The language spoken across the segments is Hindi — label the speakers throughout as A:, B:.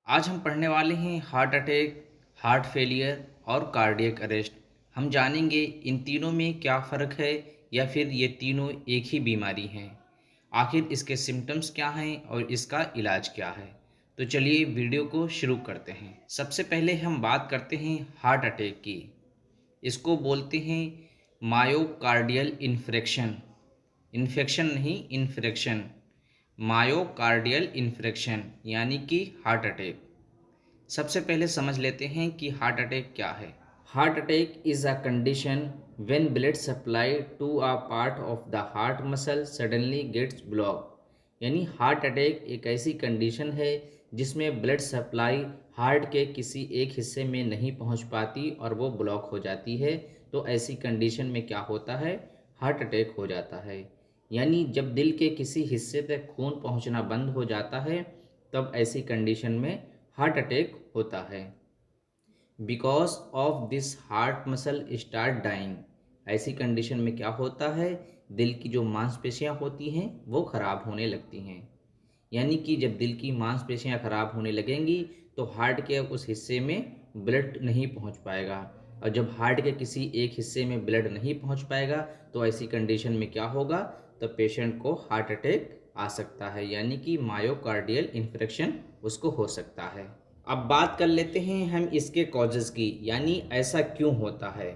A: आज हम पढ़ने वाले हैं हार्ट अटैक, हार्ट फेलियर और कार्डियक अरेस्ट। हम जानेंगे इन तीनों में क्या फ़र्क है या फिर ये तीनों एक ही बीमारी हैं। आखिर इसके सिम्टम्स क्या हैं और इसका इलाज क्या है। तो चलिए वीडियो को शुरू करते हैं। सबसे पहले हम बात करते हैं हार्ट अटैक की। इसको बोलते हैं मायोकार्डियल इन्फ्रेक्शन। इन्फेक्शन नहीं, इन्फ्रेक्शन। मायोकार्डियल इन्फ्रेक्शन यानी कि हार्ट अटैक। सबसे पहले समझ लेते हैं कि हार्ट अटैक क्या है। Heart attack is a condition when blood supply to a part of the heart muscle suddenly gets block. यानी हार्ट अटैक एक ऐसी कंडीशन है जिसमें ब्लड सप्लाई हार्ट के किसी एक हिस्से में नहीं पहुंच पाती और वो ब्लॉक हो जाती है। तो ऐसी कंडीशन में क्या होता है, हार्ट अटैक हो जाता है। यानी जब दिल के किसी हिस्से तक खून पहुंचना बंद हो जाता है तब ऐसी कंडीशन में हार्ट अटैक होता है। Because of this heart muscle start dying. ऐसी कंडीशन में क्या होता है, दिल की जो मांसपेशियां होती हैं वो खराब होने लगती हैं। यानी कि जब दिल की मांसपेशियां खराब होने लगेंगी तो हार्ट के उस हिस्से में ब्लड नहीं पहुंच पाएगा। और जब हार्ट के किसी एक हिस्से में ब्लड नहीं पहुंच पाएगा तो ऐसी कंडीशन में क्या होगा, तो पेशेंट को हार्ट अटैक आ सकता है, यानी कि मायोकार्डियल इन्फ्रेक्शन उसको हो सकता है। अब बात कर लेते हैं हम इसके कॉजेज़ की, यानी ऐसा क्यों होता है।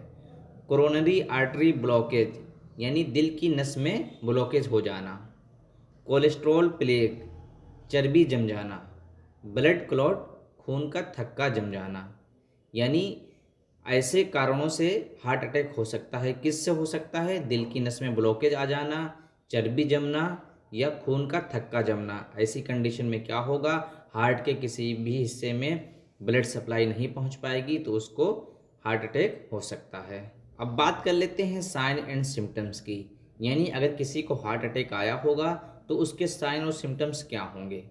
A: कोरोनरी आर्टरी ब्लॉकेज यानी दिल की नस में ब्लॉकेज हो जाना। कोलेस्ट्रॉल प्लेग, चर्बी जम जाना। ब्लड क्लॉट, खून का थक्का जम जाना। यानी ऐसे कारणों से हार्ट अटैक हो सकता है। किससे हो सकता है, दिल की नस में ब्लॉकेज आ जाना, चर्बी जमना या खून का थक्का जमना। ऐसी कंडीशन में क्या होगा, हार्ट के किसी भी हिस्से में ब्लड सप्लाई नहीं पहुंच पाएगी तो उसको हार्ट अटैक हो सकता है। अब बात कर लेते हैं साइन एंड सिम्टम्स की। यानी अगर किसी को हार्ट अटैक आया होगा तो उसके साइन और सिम्टम्स क्या होंगे।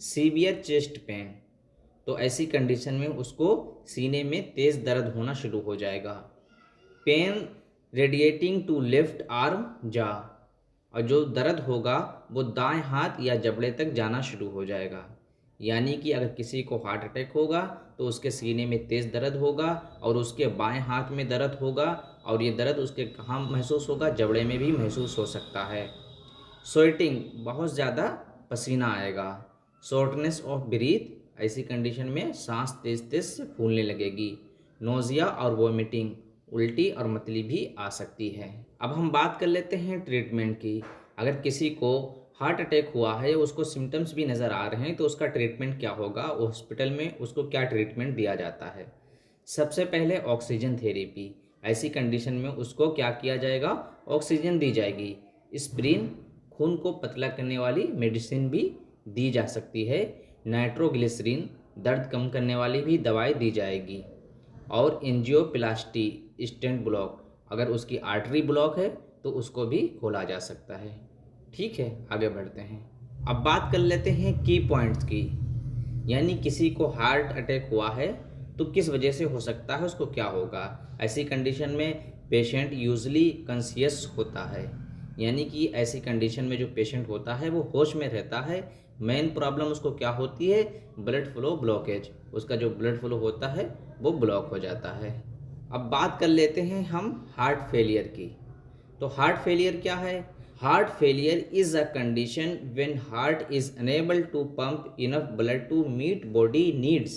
A: सीवियर चेस्ट पेन, तो ऐसी कंडीशन में उसको सीने में तेज़ दर्द होना शुरू हो जाएगा। Pain radiating to left arm जा, और जो दर्द होगा वो दाएं हाथ या जबड़े तक जाना शुरू हो जाएगा। यानी कि अगर किसी को हार्ट अटैक होगा तो उसके सीने में तेज़ दर्द होगा और उसके बाएं हाथ में दर्द होगा, और ये दर्द उसके कहाँ महसूस होगा, जबड़े में भी महसूस हो सकता है। स्वेटिंग, बहुत ज़्यादा पसीना आएगा। शॉर्टनेस ऑफ ब्रीथ, ऐसी कंडीशन में सांस तेज तेज से फूलने लगेगी। नोज़िया और वोमिटिंग, उल्टी और मतली भी आ सकती है। अब हम बात कर लेते हैं ट्रीटमेंट की। अगर किसी को हार्ट अटैक हुआ है, उसको सिम्टम्स भी नज़र आ रहे हैं, तो उसका ट्रीटमेंट क्या होगा, हॉस्पिटल में उसको क्या ट्रीटमेंट दिया जाता है। सबसे पहले ऑक्सीजन थेरेपी। ऐसी कंडीशन में उसको क्या किया जाएगा, ऑक्सीजन दी जाएगी। स्प्रिन, खून को पतला करने वाली मेडिसिन भी दी जा सकती है। नाइट्रोग्लिसरीन, दर्द कम करने वाली भी दवाई दी जाएगी। और एंजियोप्लास्टी, स्टेंट ब्लॉक, अगर उसकी आर्टरी ब्लॉक है तो उसको भी खोला जा सकता है। ठीक है, आगे बढ़ते हैं। अब बात कर लेते हैं की पॉइंट्स की। यानी किसी को हार्ट अटैक हुआ है तो किस वजह से हो सकता है, उसको क्या होगा। ऐसी कंडीशन में पेशेंट यूजली कॉन्शियस होता है। यानी कि ऐसी कंडीशन में जो पेशेंट होता है वो होश में रहता है। मेन प्रॉब्लम उसको क्या होती है, ब्लड फ्लो ब्लॉकेज। उसका जो ब्लड फ्लो होता है वो ब्लॉक हो जाता है। अब बात कर लेते हैं हम हार्ट फेलियर की। तो हार्ट फेलियर क्या है। Heart failure is a condition when heart is unable to pump enough blood to meet body needs.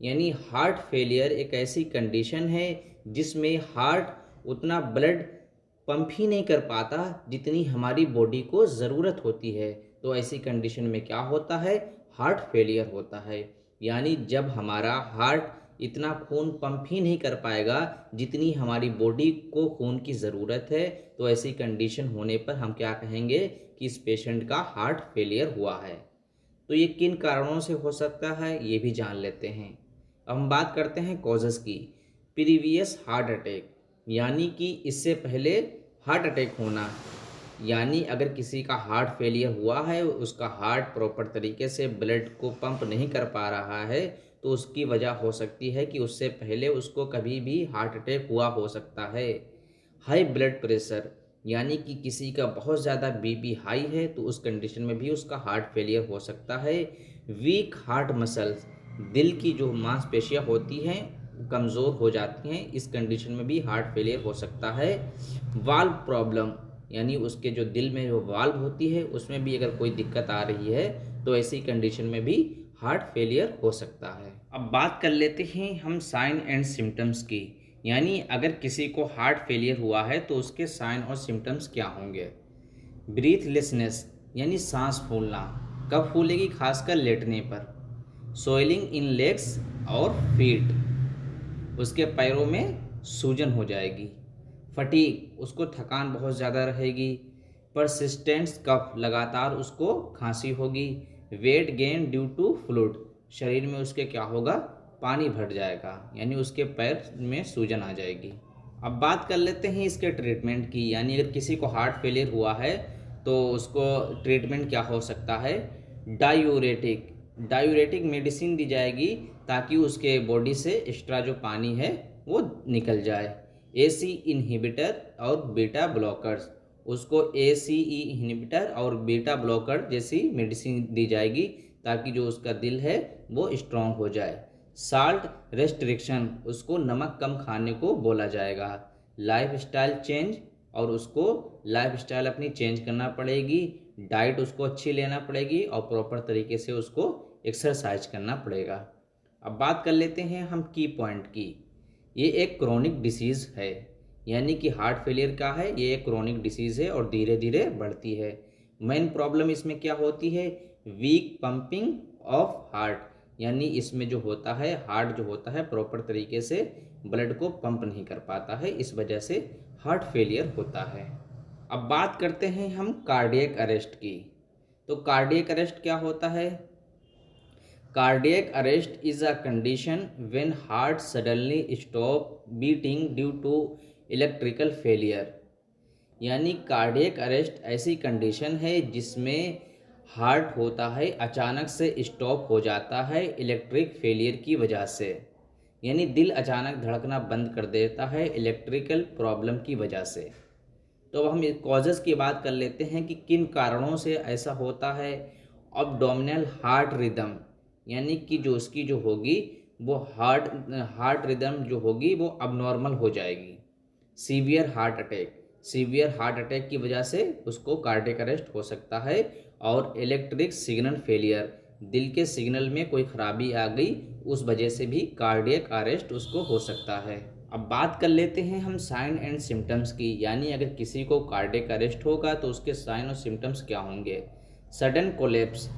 A: यानी हार्ट फेलियर एक ऐसी कंडीशन है जिसमें हार्ट उतना ब्लड पंप ही नहीं कर पाता जितनी हमारी बॉडी को ज़रूरत होती है। तो ऐसी कंडीशन में क्या होता है, हार्ट फेलियर होता है। यानी जब हमारा हार्ट इतना खून पंप ही नहीं कर पाएगा जितनी हमारी बॉडी को खून की ज़रूरत है, तो ऐसी कंडीशन होने पर हम क्या कहेंगे कि इस पेशेंट का हार्ट फेलियर हुआ है। तो ये किन कारणों से हो सकता है ये भी जान लेते हैं। अब हम बात करते हैं कॉजेज़ की। प्रीवियस हार्ट अटैक, यानी कि इससे पहले हार्ट अटैक होना। यानी अगर किसी का हार्ट फेलियर हुआ है, उसका हार्ट प्रॉपर तरीके से ब्लड को पंप नहीं कर पा रहा है, तो उसकी वजह हो सकती है कि उससे पहले उसको कभी भी हार्ट अटैक हुआ हो सकता है। हाई ब्लड प्रेशर, यानी कि किसी का बहुत ज़्यादा बीपी हाई है तो उस कंडीशन में भी उसका हार्ट फेलियर हो सकता है। वीक हार्ट मसल्स, दिल की जो मांसपेशियां होती हैं कमज़ोर हो जाती हैं, इस कंडीशन में भी हार्ट फेलियर हो सकता है। वाल्व प्रॉब्लम, यानी उसके जो दिल में जो वाल्व होती है उसमें भी अगर कोई दिक्कत आ रही है तो ऐसी कंडीशन में भी हार्ट फेलियर हो सकता है। अब बात कर लेते हैं हम साइन एंड सिम्टम्स की, यानी अगर किसी को हार्ट फेलियर हुआ है तो उसके साइन और सिम्टम्स क्या होंगे। ब्रीथलेसनेस, यानी सांस फूलना, कब फूलेगी, खासकर लेटने पर। सोइलिंग इन लेग्स और फीट, उसके पैरों में सूजन हो जाएगी। फटीग, उसको थकान बहुत ज़्यादा रहेगी। परसिस्टेंट कफ, लगातार उसको खांसी होगी। Weight gain due to fluid, शरीर में उसके क्या होगा, पानी भर जाएगा, यानी उसके पैर में सूजन आ जाएगी। अब बात कर लेते हैं इसके ट्रीटमेंट की, यानी अगर किसी को हार्ट फेलियर हुआ है तो उसको ट्रीटमेंट क्या हो सकता है। डायूरेटिक, डायूरेटिक मेडिसिन दी जाएगी ताकि उसके बॉडी से एक्स्ट्रा जो पानी है वो निकल जाए। एसी इनहिबिटर और बीटा ब्लॉकर्स, उसको एसीई इनहिबिटर और बीटा ब्लॉकर जैसी मेडिसिन दी जाएगी ताकि जो उसका दिल है वो स्ट्रांग हो जाए। साल्ट रेस्ट्रिक्शन, उसको नमक कम खाने को बोला जाएगा। लाइफ स्टाइल चेंज, और उसको लाइफ स्टाइल अपनी चेंज करना पड़ेगी। डाइट उसको अच्छी लेना पड़ेगी और प्रॉपर तरीके से उसको एक्सरसाइज करना पड़ेगा। अब बात कर लेते हैं हम की पॉइंट की। ये एक क्रोनिक डिसीज़ है, यानी कि हार्ट फेलियर क्या है, ये एक क्रोनिक डिसीज़ है और धीरे धीरे बढ़ती है। मेन प्रॉब्लम इसमें क्या होती है, वीक पंपिंग ऑफ हार्ट, यानी इसमें जो होता है हार्ट जो होता है प्रॉपर तरीके से ब्लड को पंप नहीं कर पाता है, इस वजह से हार्ट फेलियर होता है। अब बात करते हैं हम कार्डियक अरेस्ट की। तो कार्डियक अरेस्ट क्या होता है। Cardiac arrest is a condition when heart suddenly stop beating due to electrical failure, यानी कार्डियक अरेस्ट ऐसी कंडीशन है जिसमें हार्ट होता है अचानक से स्टॉप हो जाता है इलेक्ट्रिक फेलियर की वजह से, यानी दिल अचानक धड़कना बंद कर देता है इलेक्ट्रिकल प्रॉब्लम की वजह से। तो अब हम कॉजेज़ की बात कर लेते हैं कि किन कारणों से ऐसा होता है। अबडोमिनल हार्ट रिदम, यानी कि जो उसकी जो होगी वो हार्ट रिदम जो होगी वो अबनॉर्मल हो जाएगी। Severe heart attack, severe heart attack की वजह से उसको कार्डियक अरेस्ट हो सकता है। और इलेक्ट्रिक सिग्नल फेलियर, दिल के सिग्नल में कोई खराबी आ गई, उस वजह से भी कार्डियक अरेस्ट उसको हो सकता है। अब बात कर लेते हैं हम साइन एंड सिम्टम्स की, यानी अगर किसी को कार्डियक अरेस्ट होगा तो उसके साइन और सिम्टम्स क्या होंगे। सडन कोलेप्स,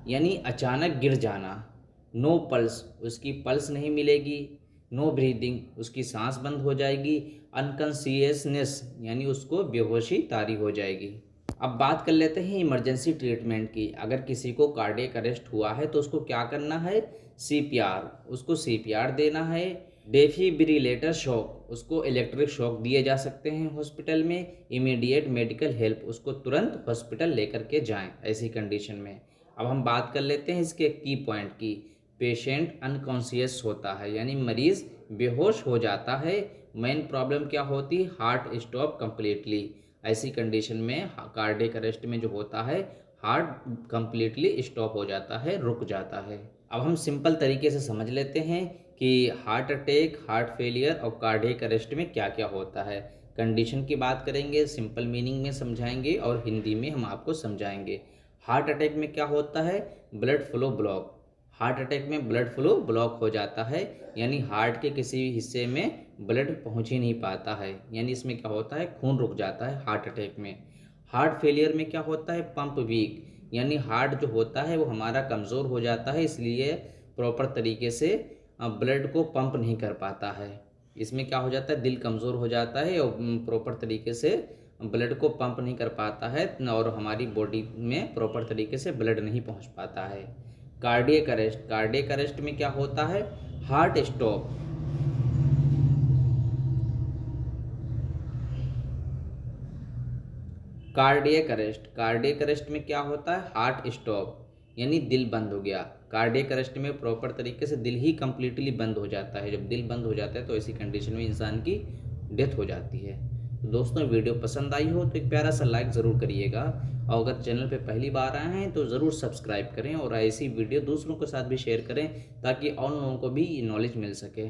A: यानी अचानक गिर जाना। नो पल्स, उसकी पल्स नहीं मिलेगी। नो ब्रीदिंग, उसकी सांस बंद हो जाएगी। अनकॉन्शियसनेस, यानी उसको बेहोशी तारी हो जाएगी। अब बात कर लेते हैं इमरजेंसी ट्रीटमेंट की। अगर किसी को कार्डियक अरेस्ट हुआ है तो उसको क्या करना है, सीपीआर, उसको सीपीआर देना है। डेफिब्रिलेटर शॉक, उसको इलेक्ट्रिक शॉक दिए जा सकते हैं हॉस्पिटल में। इमीडिएट मेडिकल हेल्प, उसको तुरंत हॉस्पिटल लेकर के जाएं ऐसी कंडीशन में। अब हम बात कर लेते हैं इसके की पॉइंट की। पेशेंट अनकॉन्शियस होता है, यानी मरीज़ बेहोश हो जाता है। मेन प्रॉब्लम क्या होती है, हार्ट स्टॉप कंप्लीटली, ऐसी कंडीशन में कार्डियक अरेस्ट में जो होता है हार्ट कंप्लीटली स्टॉप हो जाता है, रुक जाता है। अब हम सिंपल तरीके से समझ लेते हैं कि हार्ट अटैक, हार्ट फेलियर और कार्डियक अरेस्ट में क्या क्या होता है। कंडीशन की बात करेंगे, सिंपल मीनिंग में समझाएंगे और हिंदी में हम आपको समझाएंगे। हार्ट अटैक में क्या होता है, blood flow block, heart attack में ब्लड फ्लो ब्लॉक हो जाता है, यानी हार्ट के किसी हिस्से में ब्लड पहुंच ही नहीं पाता है, यानी इसमें क्या होता है, खून रुक जाता है हार्ट अटैक में। हार्ट फेलियर में क्या होता है, पंप वीक, यानी हार्ट जो होता है वो हमारा कमज़ोर हो जाता है, इसलिए प्रॉपर तरीके से ब्लड को पंप नहीं कर पाता है। इसमें क्या हो जाता है, दिल कमज़ोर हो जाता है और प्रॉपर तरीके से ब्लड को पंप नहीं कर पाता है और हमारी बॉडी में प्रॉपर तरीके से ब्लड नहीं पहुंच पाता है। कार्डियक अरेस्ट, कार्डियक अरेस्ट में क्या होता है, heart stop, cardiac arrest, cardiac arrest में क्या होता है, हार्ट स्टॉप, यानी दिल बंद हो गया। कार्डियक अरेस्ट में प्रॉपर तरीके से दिल ही कंप्लीटली बंद हो जाता है। जब दिल बंद हो जाता है तो ऐसी कंडीशन में इंसान की डेथ हो जाती है। तो दोस्तों वीडियो पसंद आई हो तो एक प्यारा सा लाइक ज़रूर करिएगा और अगर चैनल पे पहली बार आए हैं तो ज़रूर सब्सक्राइब करें और ऐसी वीडियो दूसरों के साथ भी शेयर करें ताकि और लोगों को भी नॉलेज मिल सके।